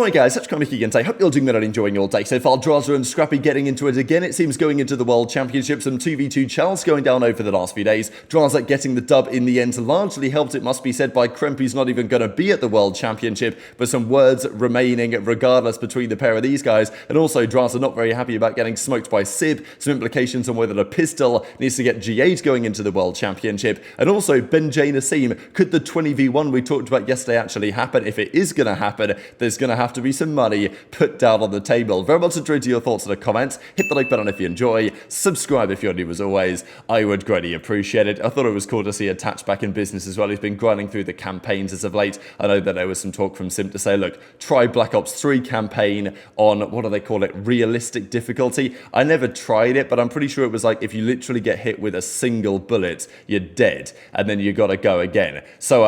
Alright guys, such comic again today. Hope you're doing well and enjoying your day so far. Drazah and Scrappy getting into it again. It seems going into the World Championship. Some 2v2 challenge going down over the last few days. Drazah getting the dub in the end, largely helped, it must be said, by Kremp, who's not even going to be at the World Championship, but some words remaining regardless between the pair of these guys. And also Drazah not very happy about getting smoked by Simp. Some implications on whether the pistol needs to get G8 going into the World Championship. And also BenJRizzim, could the 20v1 we talked about yesterday actually happen? If it is going to happen, there's going to have to be some money put down on the table. Very much enjoyed your thoughts in the comments. Hit the like button if you enjoy. Subscribe if you're new as always. I would greatly appreciate it. I thought it was cool to see Attach back in business as well. He's been grinding through the campaigns as of late. I know that there was some talk from Simp to say, look, try Black Ops 3 campaign on, what do they call it, realistic difficulty. I never tried it, but I'm pretty sure it was like if you literally get hit with a single bullet, you're dead, and then you gotta go again. So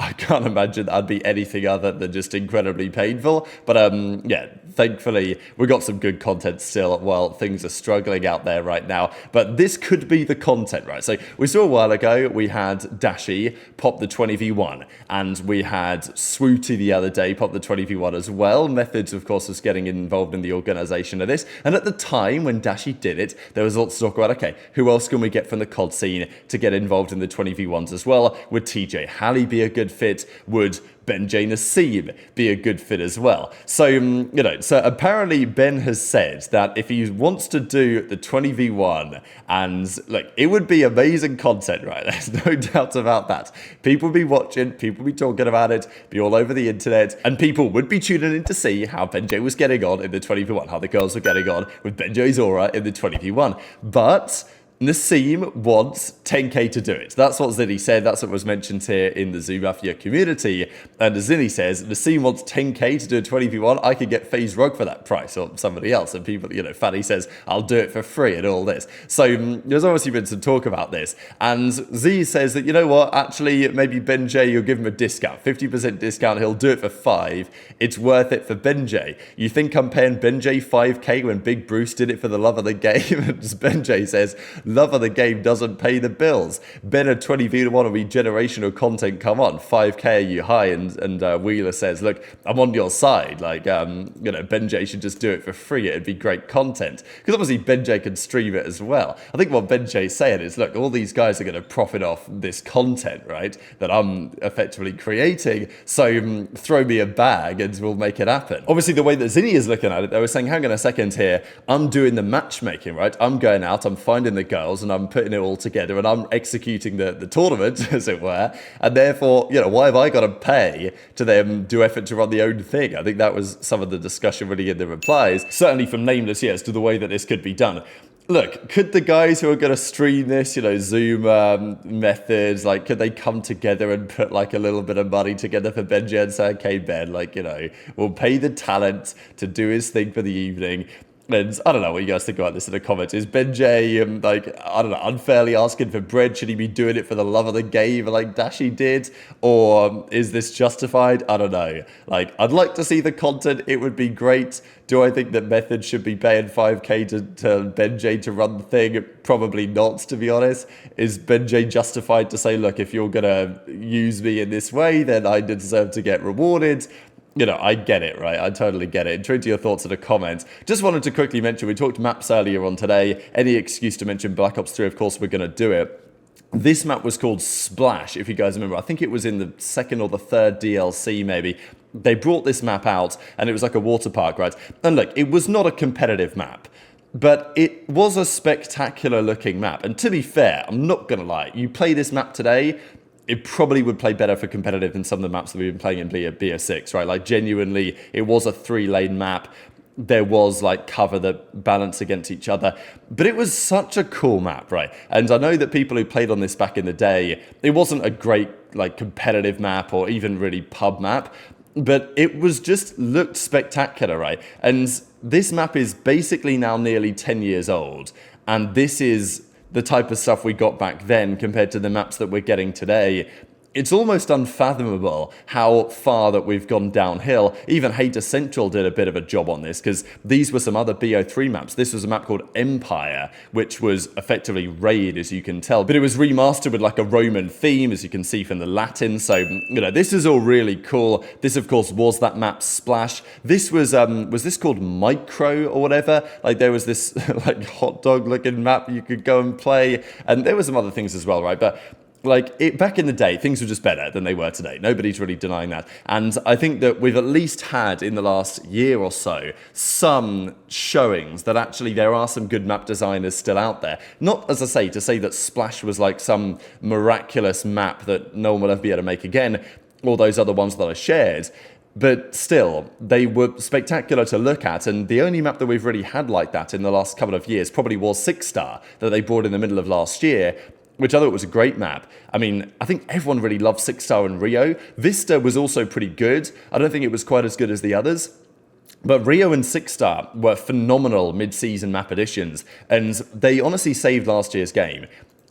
I can't imagine that'd be anything other than just incredibly painful. But yeah, thankfully we got some good content still while things are struggling out there right now. But this could be the content, right? So we saw a while ago we had Dashy pop the 20v1, and we had Swooti the other day pop the 20v1 as well. Methods, of course, was getting involved in the organization of this, and at the time when Dashy did it, there was lots to talk about. Okay, who else can we get from the COD scene to get involved in the 20v1s as well? Would TJ Halley be a good fit? Would BenJRizzim be a good fit as well? So, you know, so apparently Ben has said that if he wants to do the 20v1, and look, it would be amazing content, right? There's no doubt about that. People be watching, people be talking about it, be all over the internet, and people would be tuning in to see how BenJ was getting on in the 20v1, how the girls were getting on with BenJ's aura in the 20v1. But Nassim wants 10k to do it. That's what Zinni said. That's what was mentioned here in the Zoo Mafia community. And as Zinni says, Nassim wants 10k to do a 20v1. I could get FaZe Rug for that price, or somebody else. And people, you know, Fanny says, I'll do it for free and all this. So there's obviously been some talk about this. And Z says that, you know what, actually, maybe BenJ, you'll give him a discount, 50% discount. He'll do it for 5. It's worth it for BenJ. You think I'm paying BenJ 5k when Big Bruce did it for the love of the game? And BenJ says, love of the game doesn't pay the bills. Better 20v1 will be generational content. Come on, 5k, are you high? And Wheeler says, look, I'm on your side. Like, you know, BenJ should just do it for free. It'd be great content. Because obviously BenJ can stream it as well. I think what BenJ's saying is, look, all these guys are going to profit off this content, right, that I'm effectively creating. So throw me a bag and we'll make it happen. Obviously, the way that Zinni is looking at it, they were saying, hang on a second here. I'm doing the matchmaking, right? I'm going out, I'm finding the girls, and I'm putting it all together, and I'm executing the tournament, as it were, and therefore, you know, why have I got to pay to them do effort to run the own thing? I think that was some of the discussion really in the replies, certainly from Nameless, yes, to the way that this could be done. Look, could the guys who are going to stream this, you know, Zoom methods, like, could they come together and put, like, a little bit of money together for BenJ and say, okay, Ben, like, you know, we'll pay the talent to do his thing for the evening. And I don't know what you guys think about this in the comments. Is BenJ, like, I don't know, unfairly asking for bread? Should he be doing it for the love of the game like Dashy did? Or is this justified? I don't know. Like, I'd like to see the content. It would be great. Do I think that Method should be paying 5k to BenJ to run the thing? Probably not, to be honest. Is BenJ justified to say, look, if you're going to use me in this way, then I deserve to get rewarded? You know, I get it, right? I totally get it. Intrigued to your thoughts in the comments. Just wanted to quickly mention, we talked maps earlier on today. Any excuse to mention Black Ops 3, of course, we're going to do it. This map was called Splash, if you guys remember. I think it was in the 2nd or the 3rd DLC, maybe. They brought this map out, and it was like a water park, right? And look, it was not a competitive map, but it was a spectacular looking map. And to be fair, I'm not going to lie, you play this map today, it probably would play better for competitive than some of the maps that we've been playing in BO6, right? Like, genuinely, it was a 3-lane map. There was, like, cover that balanced against each other. But it was such a cool map, right? And I know that people who played on this back in the day, it wasn't a great, like, competitive map or even really pub map. But it was just looked spectacular, right? And this map is basically now nearly 10 years old. And this is the type of stuff we got back then compared to the maps that we're getting today. it's almost unfathomable how far that we've gone downhill. Even HyDra Central did a bit of a job on this, because these were some other BO3 maps. This was a map called Empire, which was effectively Raid, as you can tell. But it was remastered with like a Roman theme, as you can see from the Latin. So, you know, this is all really cool. This, of course, was that map Splash. This was this called Micro or whatever? Like, there was this like hot dog looking map you could go and play. And there were some other things as well, right? But like, back in the day, things were just better than they were today. Nobody's really denying that. And I think that we've at least had, in the last year or so, some showings that actually there are some good map designers still out there. Not, as I say, to say that Splash was like some miraculous map that no one will ever be able to make again, or those other ones that I shared. But still, they were spectacular to look at, and the only map that we've really had like that in the last couple of years probably was 6-star, that they brought in the middle of last year, which I thought was a great map. I mean, I think everyone really loved 6-star and Rio. Vista was also pretty good. I don't think it was quite as good as the others. But Rio and 6-star were phenomenal mid-season map additions, and they honestly saved last year's game.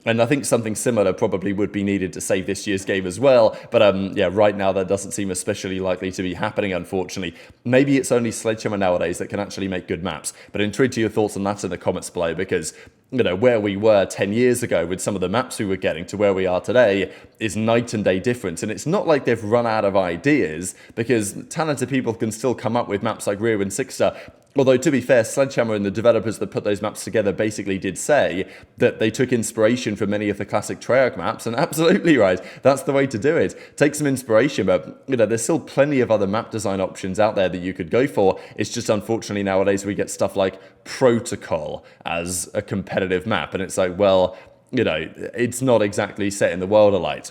And I think something similar probably would be needed to save this year's game as well. But yeah, right now that doesn't seem especially likely to be happening, unfortunately. Maybe it's only Sledgehammer nowadays that can actually make good maps. But intrigued to your thoughts on that in the comments below, because, you know, where we were 10 years ago with some of the maps we were getting to where we are today is night and day difference. And it's not like they've run out of ideas, because talented people can still come up with maps like Rio and 6-star. Although, to be fair, Sledgehammer and the developers that put those maps together basically did say that they took inspiration from many of the classic Treyarch maps, and absolutely right, that's the way to do it. Take some inspiration, but, you know, there's still plenty of other map design options out there that you could go for. It's just, unfortunately, nowadays we get stuff like Protocol as a competitive map, and it's like, well, you know, it's not exactly set in the world of light.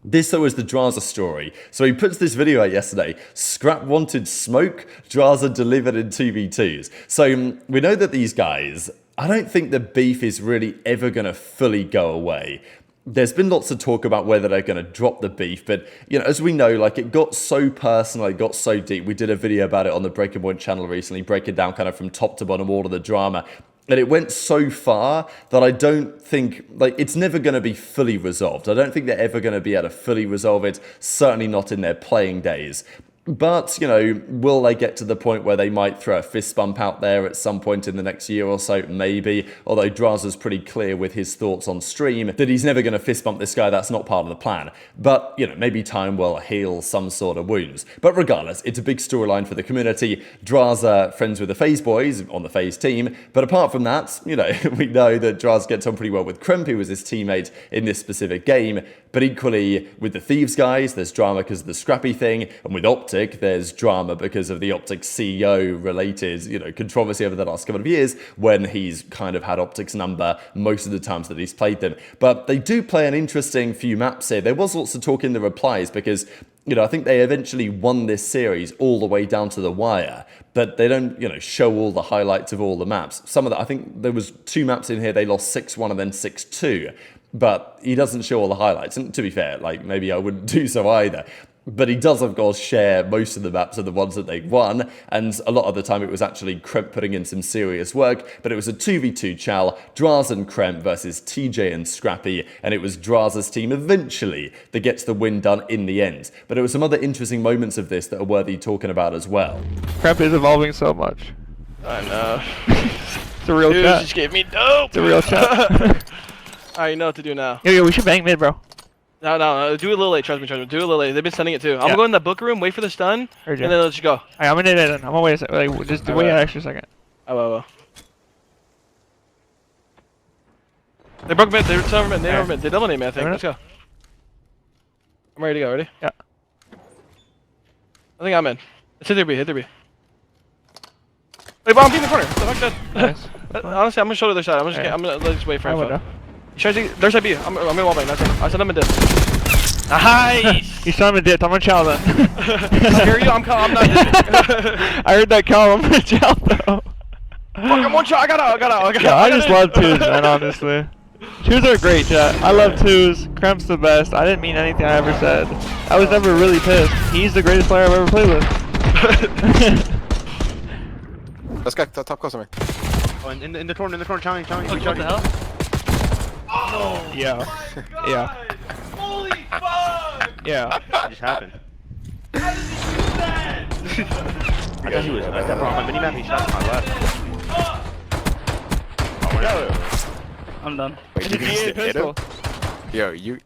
This, though, is the Drazah story. So he puts this video out yesterday. Scrap wanted smoke, Drazah delivered in 2v2s. So we know that these guys, I don't think the beef is really ever going to fully go away. There's been lots of talk about whether they're going to drop the beef, but, you know, as we know, like, it got so personal, it got so deep. We did a video about it on the Breaking Point channel recently, breaking down kind of from top to bottom all of the drama. And it went so far that I don't think, like, it's never going to be fully resolved. I don't think they're ever going to be able to fully resolve it, certainly not in their playing days. But, you know, will they get to the point where they might throw a fist bump out there at some point in the next year or so? Maybe. Although Drazah's pretty clear with his thoughts on stream that he's never going to fist bump this guy. That's not part of the plan. But, you know, maybe time will heal some sort of wounds. But regardless, it's a big storyline for the community. Drazah friends with the FaZe boys on the FaZe team. But apart from that, you know, we know that Drazah gets on pretty well with Kremp, who was his teammate in this specific game. But equally, with the Thieves guys, there's drama because of the Scrappy thing. And with OpTic, there's drama because of the OpTic CEO-related, you know, controversy over the last couple of years when he's kind of had OpTic's number most of the times that he's played them. But they do play an interesting few maps here. There was lots of talk in the replies because, you know, I think they eventually won this series all the way down to the wire, but they don't, you know, show all the highlights of all the maps. Some of the, I think there was 2 maps in here, they lost 6-1 and then 6-2. But he doesn't show all the highlights. And to be fair, like, maybe I wouldn't do so either. But he does, of course, share most of the maps of the ones that they won. And a lot of the time it was actually Kremp putting in some serious work. But it was a 2v2 chal, Drazah and Kremp versus TJ and Scrappy. And it was Drazah's team eventually that gets the win done in the end. But there were some other interesting moments of this that are worthy talking about as well. Kremp is evolving so much. I know. It's a real Dude, chat. just gave me dope. It's a real chat. I know what to do now. Yo, we should bang mid, bro. No, do it a little late, trust me, do it a little late. They've been sending it too. I'm gonna go in the book room, wait for the stun, and then let's just go. Alright, I'm gonna hit it. I'm gonna wait a second. Like, just wait an extra second. I will. They broke mid, they over mid, they over mid. They double name me, I think. Let's go. I'm ready to go, ready? Yeah. I think I'm in. Let's hit their B, hit their B. Wait, bomb, be in the corner. The fuck that? Nice. Honestly, I'm gonna show the other side. I'm gonna just wait for info. There's a B. I'm gonna wall bang. That's it. I sent him a dip. Nice. He's trying to dip. I'm gonna chow then. I hear you. I'm not dipping. I heard that call. I'm gonna chow though. Fuck, I'm one shot. I got out. Yeah, I just love twos, man. Honestly, twos are great, chat. I love twos. Kremp's the best. I didn't mean anything I ever said. I was never really pissed. He's the greatest player I've ever played with. Let's go top close on me. Oh, in the corner, challenge. What the hell? No. Yeah. Yeah. Holy fuck! Yeah. It just happened. I thought he was like that, bro. On my minimap, he shot to my left. I'm done. Wait, It's a you guys DA hit him? pistol. Yo, you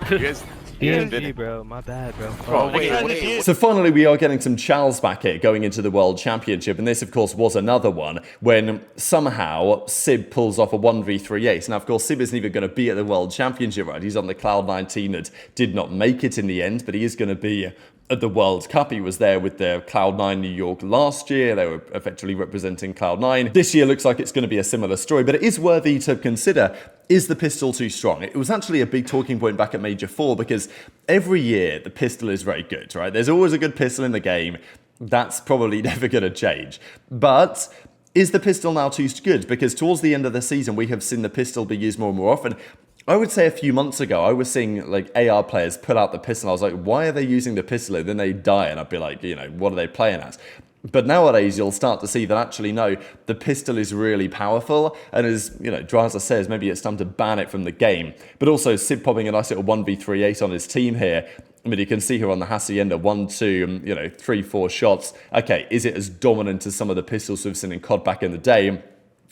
guys. BenJ, bro. My bad, bro. Oh, wait. So finally, we are getting some chals back here going into the World Championship, and this, of course, was another one when somehow Sib pulls off a 1v3 ace. Now, of course, Sib isn't even going to be at the World Championship, right? He's on the Cloud9 team that did not make it in the end, but he is going to be at the World Cup. He was there with the Cloud9 New York last year. They were effectively representing Cloud9. This year looks like it's going to be a similar story, but it is worthy to consider. Is the pistol too strong? It was actually a big talking point back at Major 4 because every year the pistol is very good, right? There's always a good pistol in the game. That's probably never going to change. But is the pistol now too good? Because towards the end of the season, we have seen the pistol be used more and more often. I would say a few months ago, I was seeing like AR players pull out the pistol. I was like, why are they using the pistol? And then they die, and I'd be like, you know, what are they playing as? But nowadays, you'll start to see that actually, no, the pistol is really powerful. And as, you know, Drazah says, maybe it's time to ban it from the game. But also, Sib popping a nice little 1v3 ace on his team here. I mean, you can see here on the Hacienda, 1, 2, you know, 3, 4 shots. Okay, is it as dominant as some of the pistols we've seen in COD back in the day?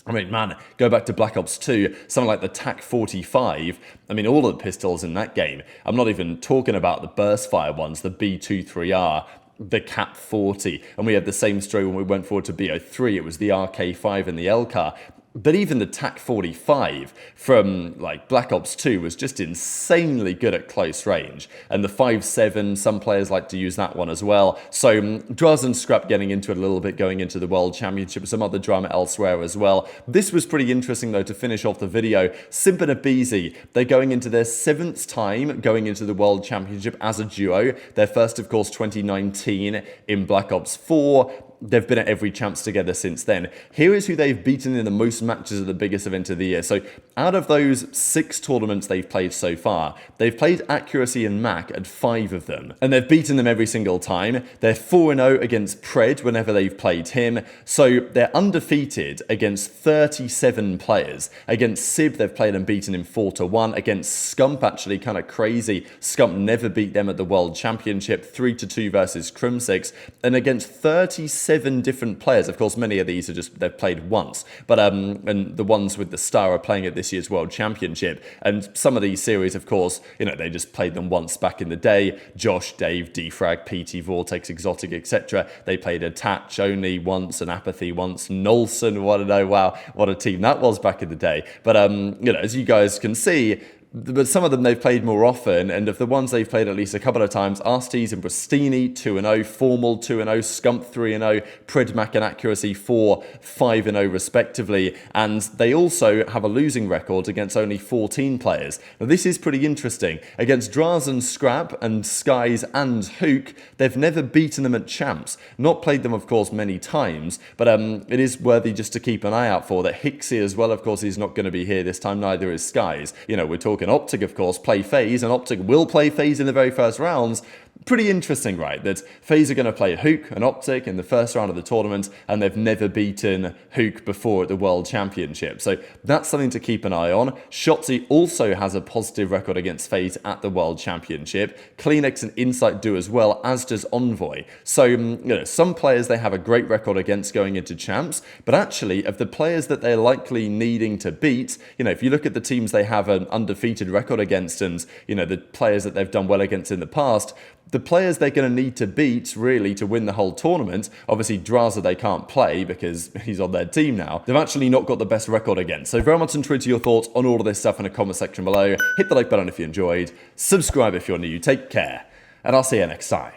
I mean, man, go back to Black Ops 2, something like the TAC-45. I mean, all of the pistols in that game. I'm not even talking about the burst fire ones, the B23R, the Cap-40. And we had the same story when we went forward to BO3. It was the RK5 and the LCAR. But even the TAC-45 from like Black Ops 2 was just insanely good at close range. And the 5.7, some players like to use that one as well. So Drazah and Scrap getting into it a little bit going into the World Championship, some other drama elsewhere as well. This was pretty interesting though to finish off the video. Simp and aBeZy, they're going into their 7th time going into the World Championship as a duo. Their first, of course, 2019 in Black Ops 4. They've been at every champs together since then. Here is who they've beaten in the most matches of the biggest event of the year. So out of those 6 tournaments they've played so far, they've played Accuracy and Mack at 5 of them. And they've beaten them every single time. They're 4-0 against Pred whenever they've played him. So they're undefeated against 37 players. Against Sib, they've played and beaten him 4-1. Against Scump, actually kind of crazy. Scump never beat them at the World Championship. 3-2 versus Kremp. And against 37 different players. Of course, many of these are just, they've played once, but and the ones with the star are playing at this year's World Championship. And some of these series, of course, you know, they just played them once back in the day. Josh, Dave, Defrag, PT, Vortex, Exotic, etc. They played Attach only once and Apathy once. Nolson, wow, what a team that was back in the day. But you know, as you guys can see, but some of them they've played more often, and of the ones they've played at least a couple of times, Arsties and Bristini 2-0, Formal 2-0, Scump 3-0, Pridmac and Accuracy 4, 5-0 respectively, and they also have a losing record against only 14 players. Now this is pretty interesting. Against Drazah and Scrap and Skyz and Huke, they've never beaten them at champs. Not played them, of course, many times, but it is worthy just to keep an eye out for. That Hixie as well, of course, he's not going to be here this time, neither is Skyz. You know, we're talking OpTic, of course, play FaZe, and OpTic will play FaZe in the very first rounds. Pretty interesting, right? That FaZe are going to play Huke and OpTic in the first round of the tournament, and they've never beaten Huke before at the World Championship. So that's something to keep an eye on. Shotzzy also has a positive record against FaZe at the World Championship. CleanX and Insight do as well, as does Envoy. So, you know, some players they have a great record against going into champs, but actually, of the players that they're likely needing to beat, you know, if you look at the teams they have an undefeated record against and, you know, the players that they've done well against in the past, the players they're going to need to beat, really, to win the whole tournament, obviously Drazah they can't play because he's on their team now, they've actually not got the best record against. So very much intrigued to your thoughts on all of this stuff in the comment section below. Hit the like button if you enjoyed, subscribe if you're new, take care, and I'll see you next time.